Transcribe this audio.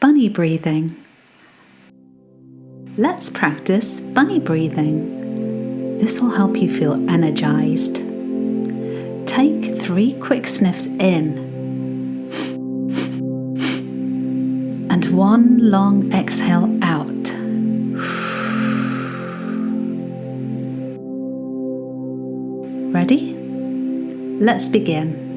Bunny breathing. Let's practice bunny breathing. This will help you feel energized. Take 3 quick sniffs in and 1 long exhale out. Ready? Let's begin.